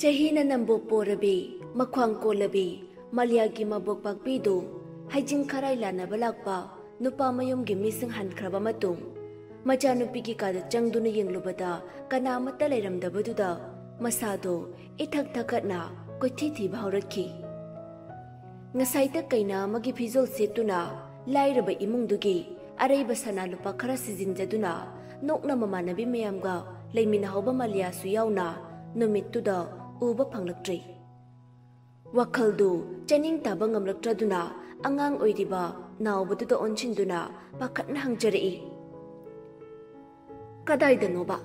Chahina nambo porabi, makwang kolabi, Malyagi mabok pagpido, hajing karay lana balakpa, nupa mayom gimising handkraba matung. Machanupigi kada changduna yung lubada, kanamata layramdabaduda, masado, itag-tagat na, ko'y bahuraki. Ngasayta kay na magipizol situna, layraba imungdugi, aray basa na lupa kara sizinjaduna, nok na mamanabi mayamga, layminahaw ba malyasu yaw na, numituda, uba panglagtri. Wakaldu, chaning taba ngamlagtraduna, angang oiriba, naubaduda onchinduna, pakat na hangjarai. Kadayda no ba?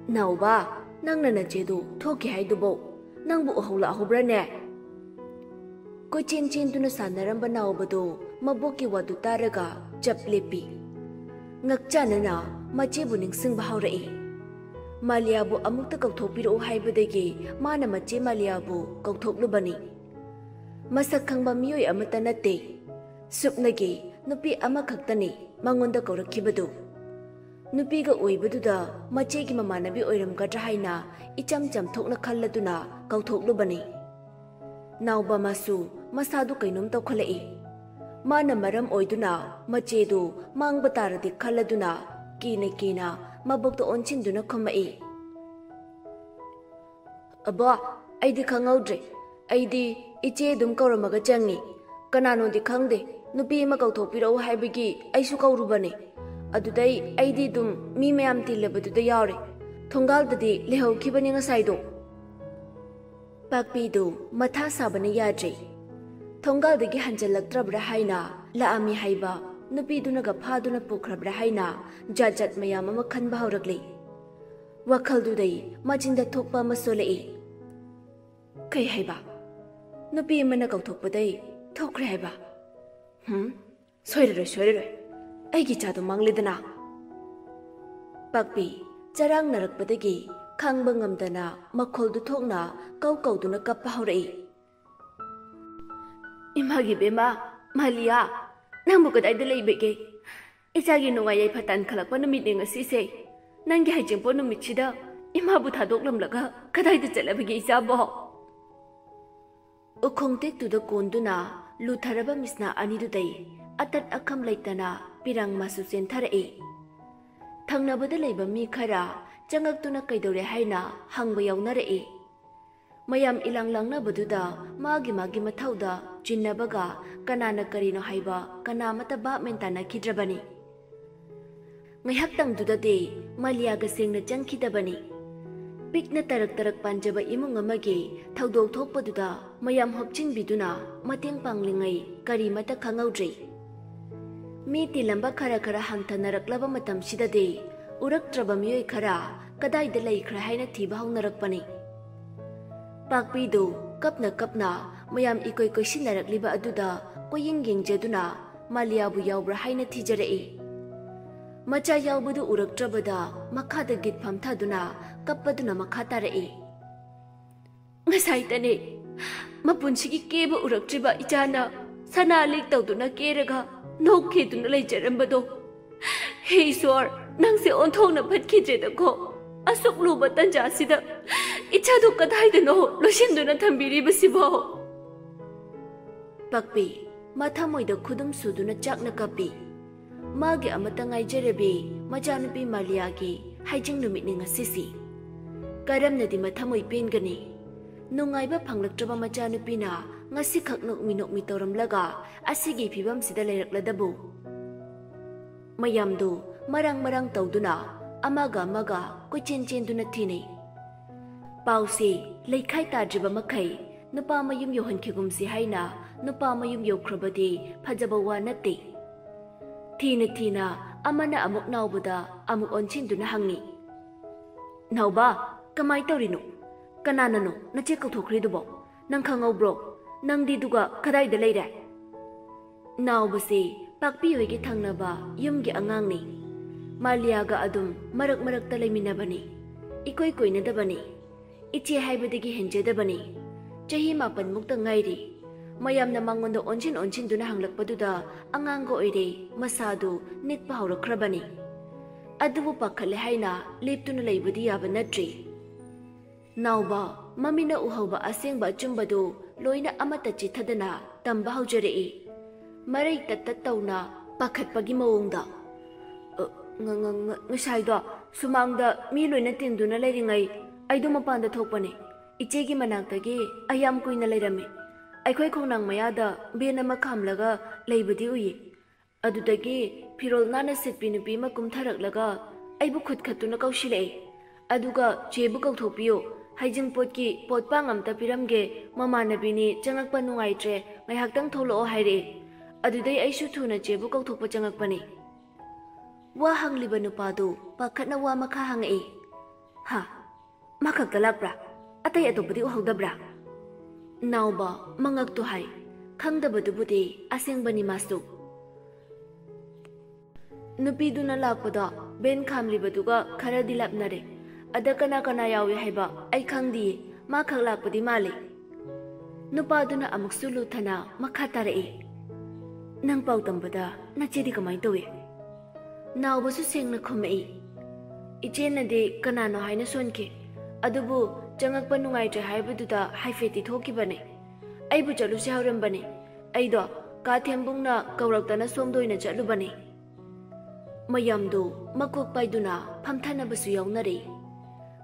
Nau ba? Nang nanajedu, thoki haidubo, nang bu ahula ahubra ne. Ko chin duna sanaramba naubado, mabuki wadu taraga, jap lepi. Ngakchana na, machibu ningsing bahaurai. Malyabu amukta kauthokpiro haibadagi, mana machi malyabu kauthoknubani. Masakhang mamiyoy amata nate, supnagi, nupi amakaktani, mangonda kaurakibadu. Nupiga oibaduda, machegi mamanabi oiramgadra haina, icham thokna khalladuna, kauthoknubani. Nauba masu, masadu kainom tawkhalai. Mana maram oiduna, machedu, mangbataradi khalladuna, kina, mabukta onchinduna khomai. Aba, aidi khangaudre, aidi iche dum kauramaga changi, kanano di khangde, nupi ma kauthokpiro haibagi, aisu kaurubani. Adudai aidi dum mi mayam tilabaduda yaure, thongal-dadi lehawkhibani ngasaido. Pakpidu matha sabana yadre. Thongal-dagi hanjalaktrabra haina, laami haiba, nupidunaga phaduna pukhrabra haina, jat mayam ama khanba haurakli. Wakaldudai machinda thokpa ama solai. Kai haiba, nupi mana kauthokpadai thokre haiba. Soiroi. Aigi chadu manglidana. Pakpi, charang narakpadagi, khangba ngamdana, makholdu thokna, kauduna kappa haurai. Imagi bema, Malia, nangbu kadayda laibege. Ichagi nungayay phatan khalakpa numit ni ngasise. Nangi haijingpo numitchida, imabu thadoklamlaga, kadayda chalabagi isabo. Ukhongtek tuda konduna, lutharaba misna anidudai, atat akham laitana, pirang masu sentharai. Thangnabada leiba mi khara, changaktuna kaidore haina, hangba yaunarai. Mayam ilang-langna baduda, magi mathauda, jinnabaga, kanana karino haiba, kanamata ba mentana kidrabani. Ngayaktang dudade, Malyaga sengna changkidabani. Pikna tarak panjaba imung amagi, thaudok thokpaduda, mayam hopchinbiduna, mateng panglingai, karimata khangaudre. Mi tilamba khara hangthanaraklaba matamsidade, uraktraba miyoi khara, kadayda laikhra haina thiba haunarakpani. Pakpidu, kapna, mayam ikoi koisinnarakliba aduda, koyingjaduna, Malyabu yaubra haina thijarai. Macha yaubudu uraktrabada, makhada git phamthaduna, kappaduna makhatarai. Ngasaitane, mapunsigi keba uraktriba ichana, sanalik tawduna keraga, nokhiduna leijarambado. Hey Swar, nangse onthongna phatkidredako, asuk luba tanjasida, ichadu kadaidano loshinduna thambiribasibo. Pakpi, mathamoida khudum suduna chakna kapi. Magi amata ngaijarabi, machanupi Malyagi, haijing numit ni ngasisi. Karamnadi mathamoi pengani. Nungaiba phanglaktraba machanupina, ngasi khak nokmi tawramlaga, asigi phibam sida leirakladabo. Mayamdu marang tawduna, amaga koichenduna thinai. Pause leikhai tadriba makhai, nupa mayum yohankhigumsi haina, nupa mayum yokhrabadi phajaba wa nate. Thina amana amuk naubada amuk onchinduna hangi. Nauba, kamai tawrino? Kananano nache kauthokridubo? Nang khangawbro? Nang diduga kadayda leire? Naubasi pakpiyoygi thangnaba yumgi angangni. Malyaga adum marak talaiminabani. Ikoi koinadabani. Iche haibadagi henjedabani. Chahi 8 mukta ngairi. Mayamna mangonda onchinduna hanglakpaduda anganga oire masadu nikpa haurakhrabani. Adubu pakhale haina leptuna leibadi yaba natri. Nauba mamina uhauba asengba achumbadu loina amata chithadana tamba haujarei. Marai tatat tauna pakhatpagi mawongda. Ngasaido sumangda mi loina tinduna leiringai aidu mapanda thokpane. Ichegi manaktagi ayam kuina leirame. Aikhoi khonang mayada bena makhamlaga leibadi uyi. Adudagi firol nana sitpi nupi ma kumtharaklaga aibu khut khatuna kaushilei. Aduga chebu kauthokpiyo. Haijing potki potpang amta piramge mamanabini changakpa nungaitre ngaihaktang tholoo haire. Adudai aishu thuna chebu kauthokpa changakpani. Wa hangliba nupadu pakhatna wa makha hangai. Ha, makhakta lakbra. Atai atopadi uhawdabra. Nauba mangaktu hai. Khangdabadubudi asengbani mastu. Nupiduna lakpada ben khamlibaduga kharadi lapnare. Ada kana kana yawi haiba ai khangdi ma khaglakpadi male. Nupaduna amuksu luthana makha tarei. Nang pau tambada nachedi kamai towe. Naubasu sengna khomei. Ichenade kanano haina sonke. Adubu changakpa nungaitre haibaduda haifeti thokibane. Aibu chalusi haurambane. Aido ka thembungna kauraktana somdoina chalubane. Mayamdu makok paiduna phamthanabasu yaunare.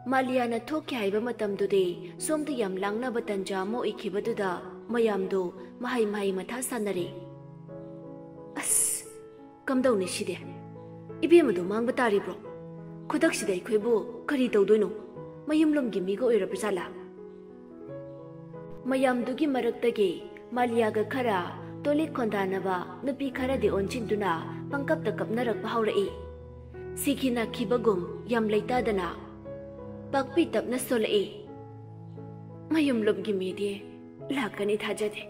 Maliana thoki haiba matamdude somda yam langna batanja mo ikhibaduda mayamdu mahai mahai matha sanare. As kamdawni side. Ibemadu mangba taribro. Khudak sida ikhoibu kari tawdoino. Mayumlomgi miga oirabjala. Mayamdugi maraktagi Maliaga khara toli khondanaba nupi kharadi onchinduna pangkapta kapnarakpa haurai. Sikhina khibagum yam leitadana Pakpi tapna solai. Mayumlomgi midi lakani thajade.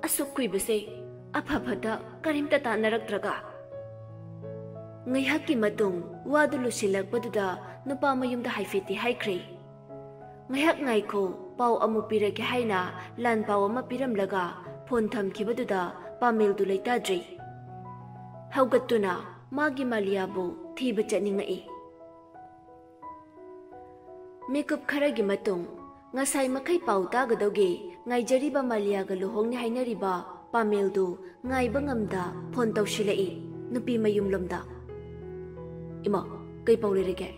Asuk kuibase aphapata karimta tanarakraga. Ngaihaki matung wadu lusilakpaduda nupa mayumda haifeti haikre. Ngaihak ngaiko pau amu pirake haina lan pau ama piramlaga phone thamkibaduda pamildu leitadri. Haugattuna magi Maliabu thiba chaningai. Makeup kharagi matung ngasai makai pau tagadawge ngaijariba Maliaga luhongni hainariba pamildu ngaiba ngamda phone tawsilai nupi mayumlomda. Ima kai pau lerege.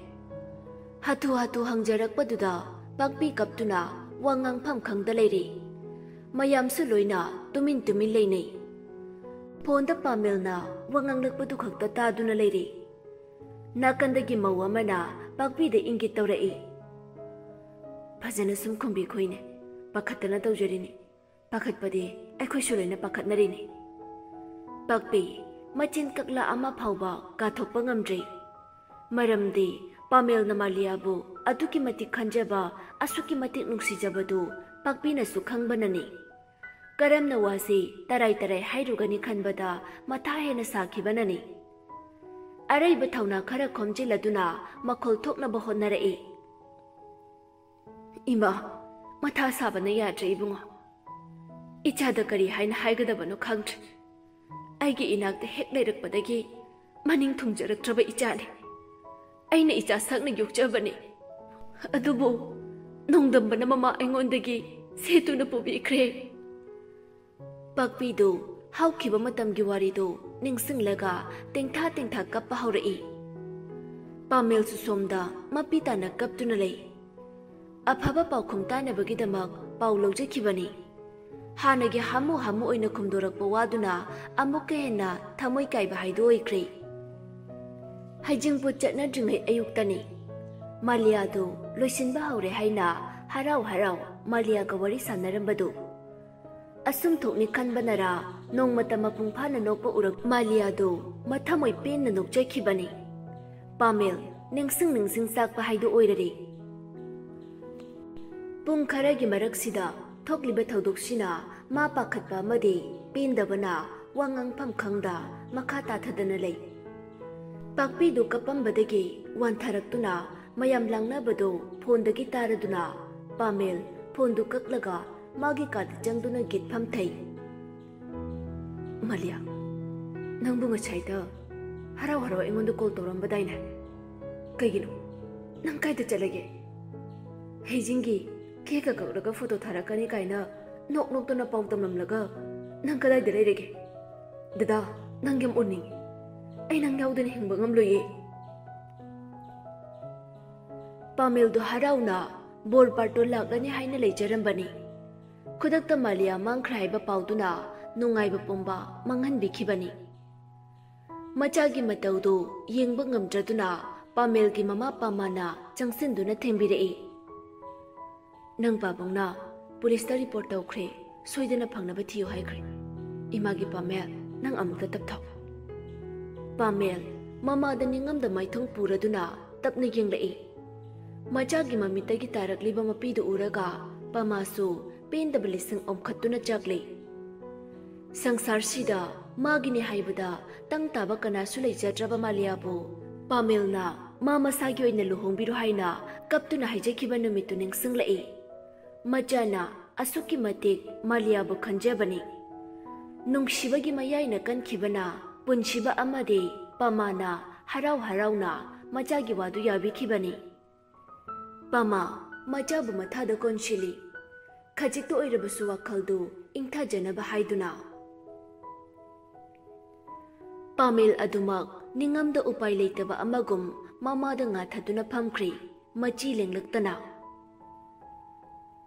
Hatu hatu hangjarakpaduda pakpi kaptuna wangang pham khangda leiri. Mayamsu loina tumin tumin leinei. Phone da pamilna wangang lakpadu khakta taduna leiri. Nakandagi mawa mana pakpi da ingit tawrai. Fazana sum khumbi khoine pakhatana tawjarini. Pakhatpadi aikhoi suloina pakhatnarini. Pakpi machin kakla ama phauba kathokpa ngamdrei. Maramdi pamel na Maliabu aduki matik khanjaba asuki matik nuksijabadu pakpina su khangbanani. Karamna wasi tarai tarai hairugani khanbada matha hena sakhibanani. Araiba thauna khara khomjiladuna makhol thoknaba honnarai. Ima matha sabana yadre ibungo. Ichada kari haina haigadabano khangdre. Aigi inakta hek leirakpadagi maning thungjaraktraba ichane. Aina icha sakna yokjabane. Adubu nongdambana mama aingondagi setuna pubikre. Pakpidu haukiba matamgi waridu ningsinglaga tingtha kappa haurai. Pamel su somda mapitana kaptuna lei. Aphaba paukhum tanabagidamak pau lawjakibani. Hanagi hamu oina khumdorakpa waduna amukka henna thamoi kaiba haidu oikre. Haijingput chatnadringai ayuktani. Maliadu loisinba haure haina harau Maliaga wari sanarambadu. Asum thokni khanbanara nongmata mapung phana nokpa urak Maliadu mathamoi penna nokjakhibani. Pamel ningsing sakpa haidu oirari. Pung kharagi maraksida thokliba thaudoksina ma pakhatpa amadi pendabana wangang pham khangda makha tathadana lei. Pakpidu kapambadagi wanthaраktuna mayam langnabadu phondagi taraduna Pamel phondu kaklaga magi kad jangduna git phamthai. Malia nangbu ngachaida harau aingondu call torambadaina. Kaigino nang kaida chalage. Heijingi ke ka ka photo tharakani kaina nok nok to na pau tamlamlaga nang kadai de leirege dada nang yam uning ai nang yaudani hingba ngamloye Pamel do harauna bol parto laglani haina leijarambani khudakta Malia mangkhrai ba pauduna nungai ba pomba manghan bikhibani Machagi mataudu yengba ngamjaduna Pamel gi mama pamana changsinduna thembirei Nang babongna police ta report tawkhre soidana phangnaba thiyo haikhre imagi Pamel nang amukta tapthau Pamel mama da ningam da maithong puraduna tapna yenglai Machagi mamitagi tarakliba mapidu uraga pamasu pendaba lising omkhattuna chakle Sangsar sida magini haibada tang taba kanasu leijadraba Maliabu Pamelna mama sagi oina luhongbiru haina kaptuna haijakhiba numitu ningsinglai Majana asuki matik Maliabu khanjabani Nungsibagi mayaina kankhibana punshiba amade pamana harau harauna machagi wadu yabikhibani Pama machabu mathada konshili khajikto oirabasu wakhaldu ingtha janaba haiduna Pamel adumak ningamda upai leitaba amagum mamada nga thaduna phamkhri machi lenglaktana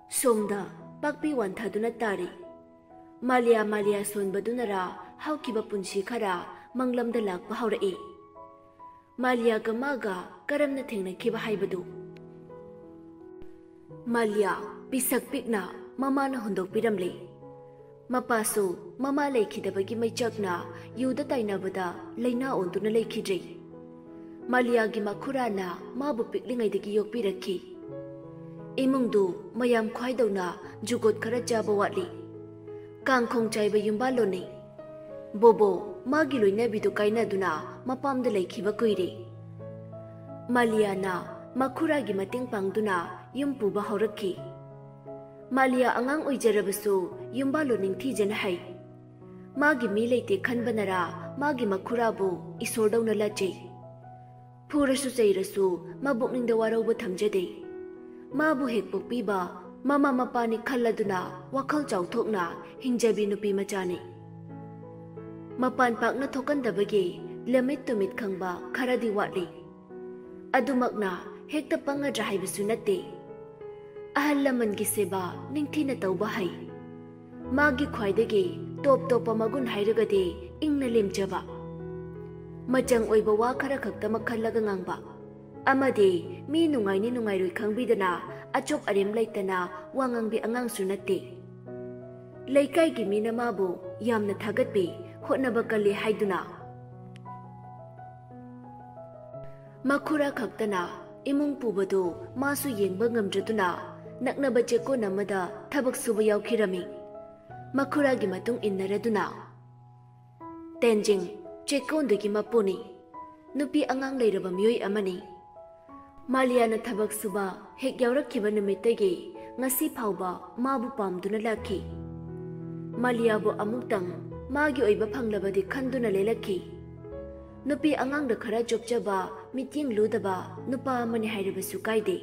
Somda pakpi wan thaduna tari Malia sonbadunara haukiba punshi khara manglamda lakpa haurai Malia gamaga karamna thengna khiba haibadu Malia pisak pikna mama na hundok piramle Mapasu mama leikhidabagi maichakna yuda tainabada leina onduna leikhidrei Malia gi makhurana mabu piklingaidagi yokpirakhi Imungdu mayam khwaidawna jugot khara jaba watli Kangkhong chaiba yumbaloni Bobo magi loinabidu kainaduna mapamda leikhiba kuire Malia makhuragi mating pangduna yumpuba haurakhi Malia angang oijarabasu yumbalo ningthijana hai Magi mi leite khanbanara magi makhurabu isordawna lachei Phurasu chairasu mabukningda warauba thamjade Mabu hekpokpiba mama mapani khalladuna wakhal chauthokna hingjabi nupi machani Mapan pakna thokandabagi limit tumit khangba kharadi watli Adumakna hekta pangadra haibasu natte Ahal laman gi seba ningthina tauba hai Magi khwaidagi top magun hairagade ingna lemjaba Machang oiba wa khara khakta makhallaga ngangba Amade mi nungaini nungairoi khangbidana achop arem laitana wangangbi angangsu natte Leikai gi mina mabu yamna thagatbe hotnaba kali haiduna Makhura khaktana imung pubado masu yengba ngamjaduna naknaba cheko namada thabak suba yaukhirami Makhura gi matung innaraduna Tenjing chekondagi mapuni nupi angang leiraba miyoi amani Malia na thabak suba hek yaurakhiba numitagi ngasi phauba mabu pamduna lakhi Malia bu amuktang magi oiba phanglabadi khanduna lelakhi Nupi angang da khara jobjaba miting ludaba nupa amani hairabasu kaide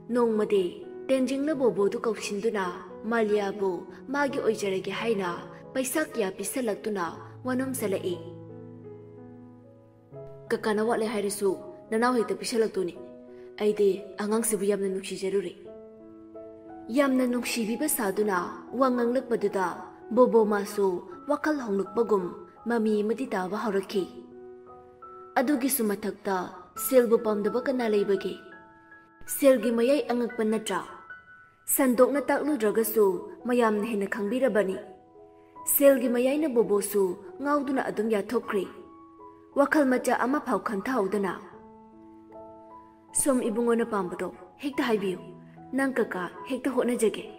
Nongmade tenjingna bobo du kaushinduna Malia bu magi oijarage haina paisa kya pisalaktuna wanom salai Kakana wale hairisu nanaw hekta pisalaktuni aide angang sibu yamna nukshijaruri Yamna nukshibiba saduna wanganglakpaduda bobo masu wakal honglukpagum mami mati taba haurakhi Adugi sumathakta selbu pamdaba kana leibagi Selgi mayai angakpa natra Sandokna takludragasu mayamna hena khangbirabani Selgi mayai na bobosu ngauduna adum yathokri Wakal macha ama phau khanthaudana Som ibungona pambado hekta haibiu nang kaka hekta hotnajage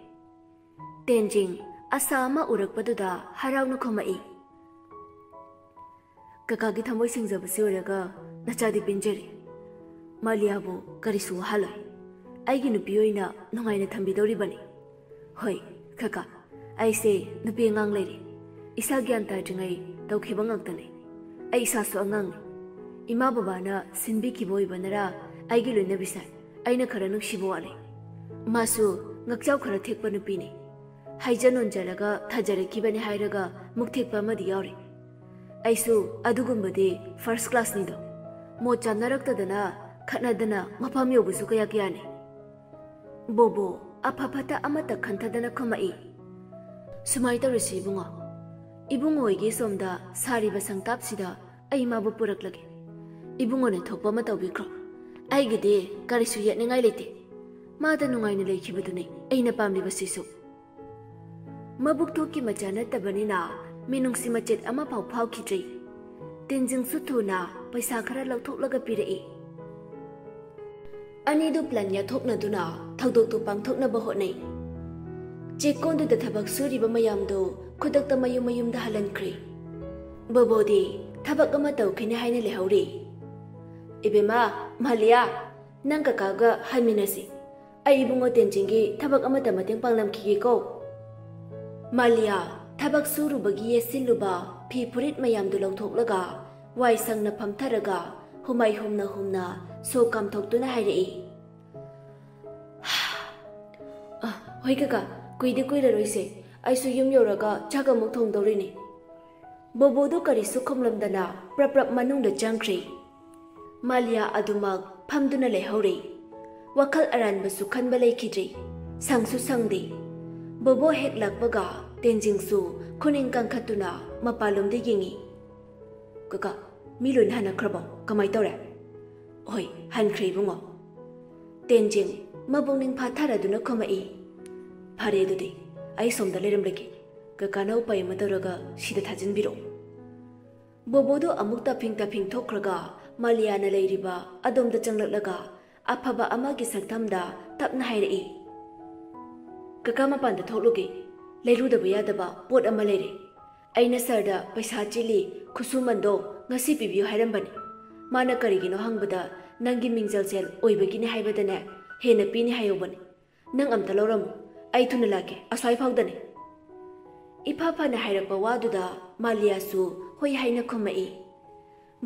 Tenjing asama urakpaduda harauna khomai Kaka gi thamoi singjabasi oraga nachadi pinjari Maliabu karisu halai aigi nupi oina nungaina thambidori bani Hoi kaka aise nupi ngang leiri isa gyan ta jingai tawkhiba ngaktane ai isa so ngang ima baba na sinbi kiboi banara aigi loina bisai aina khara nuksiba wale masu ngakchau khara thekpa nupini haijan onjaraga thajarakibani hairaga mukthekpa amadi yauri aisu adugumbade first class nido mo chanaraktadana khatnadana mafam yobusu kaya kiyane bobo afafata amata khantadana khomai sumai tarisi ibungo igi somda sariba sangtapsida ai mabu puraklage ibungone thokpa ma tawbikro aigide karisu yetningai lete mada nungaina lekhibadune aina pamli basisu mabuk thoki machana tabanina minungsi machet ama phau phau khidrei tenjing suthuna paisa khara lauthok pirai ani du plan ya thokna duna thagdok tu pangthokna ba honai chekondu da thabak suri ba mayam do khudak ta mayum da halankri babodi thabak ama tawkhine haina lehori ibema malia nang kakaga haminasi ai ibungo tenjingi thabak ama ta mateng panglam khigi ko malia thabak suru bagi yesiluba phi purit mayam du lauthok wai sangna phamtharaga humai humna so kam thoktuna hairei hoi kaka kuide roise aisu yum yoraga chaga muk thong dorini bobodu kari sukhomlamdana prap manung da jangkhri malia adumak phamduna lehori wakhal aran basu khanba lekhidri sangsu sangde bobo hek lakbaga tenjingsu khuning kangkhatuna mapalomde yengi kaka milun hana khrabo kamai tore hoi hankhri bungo tenjing mabungning phatharaduna khomai phare dudi ai somda leramleki kaka na upai madaraga sida thajinbiro bobodo amuk taping thokraga maliana leiriba adomda changlaklaga afaba amagi saktamda tapna hairei kaka mapanda thokluge leirudaba yadaba pot ama leire aina sarda paisa chili khusumando ngasi pibiyo hairambani mana karigino hangbada nangi mingjal oibagini haibadane hena pini hayobani nang amta loram ai thuna lake aswai phawdane iphapha na hairapa waduda maliasu hoi haina khomai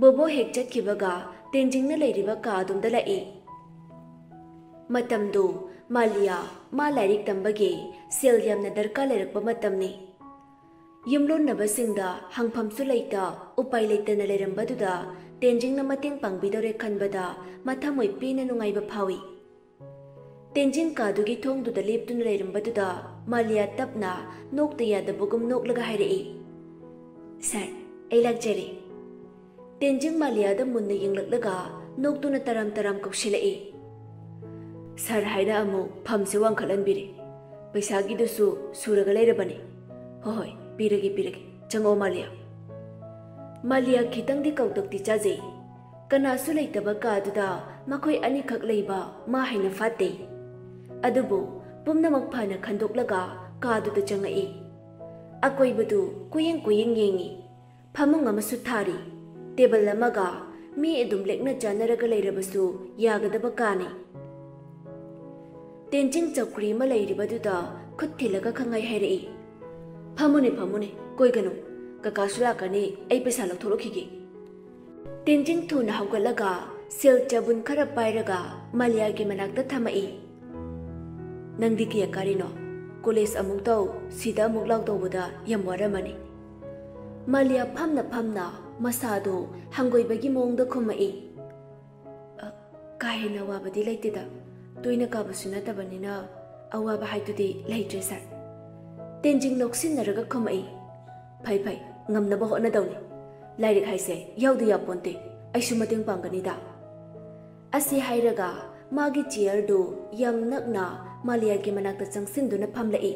bobo hek chatkibaga tenjingna leiriba ka adumda lai matamdu malia ma lairik tambage sel yamna darka leirakpa matamni yumlon nabasingda hangphamsu leita upai leitana leirambaduda tenjingna mateng pangbidore khanbada mathamoi pina nungaiba phawi tenjing kadugi thongduda leptuna leirambaduda malia tapna nokta yadabugum noklaga hairei sir ai lakjare tenjing malia da munna yinglaklaga noktuna taram koksilai sir haida amu phamse wangkhalanbiri paisagi dusu suraga leirabani hoi pirage chango malia khitangdi kautokti chaje kanasu leitaba kaduda makhoi ani khak leiba ma haina fate adubu pumnamak phana khandoklaga kaduda changai akoibadu kuyeng yengi phamung amasu thari table amaga mi edum lekna chanaraga leirabasu yagadaba kani tenjing chakri ma leiribaduda khuthilaga khangai hairei phamune koiganu kaka sulakani ai pesa lathorokhige tenjing thuna hawgalaga sel chabun khara pairaga malia gi manakta thamai nangdi kiya karino college amuk taw sida amuk law tawbada yamwaramani malia phamna masado hangoibagi mongda khomai kahena wabadi laitida toina kabasuna tabanina awaba haitudi laitre sar tenjing noksin naraga khomai phai ngamnaba hona dawni lairik haise yaudu ya ponte aisu mateng pangani da asi hairaga magi chair do yam nakna malia gi manakta changsinduna phamlai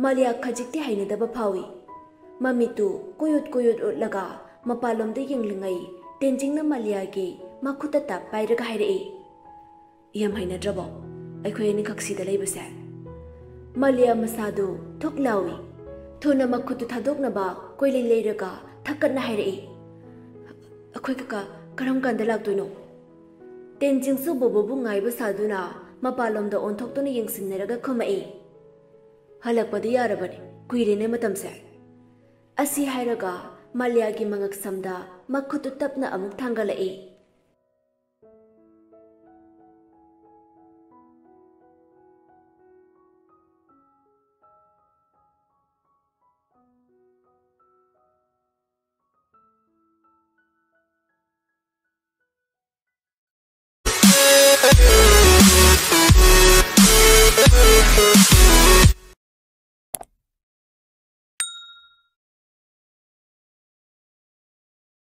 malia khajikti hainadaba phawi mamitu koyot laga mapalomde yenglingai tenjingna malia gi makhuta ta pairaga hairei yam hainadrabo aikhoi ni khaksida leibase malia masado thoklawi thona makhutu thadoknaba koilei leiraga thakatna hairei akhoi kaka karam kanda laktoino tenjing su bobobu ngaiba saduna mapalomda onthoktono yengsinnaraga khomai halakpadi yarabani kuirene matamse asi hairaga malia gi mangak samda makhutu tapna amuk thangalai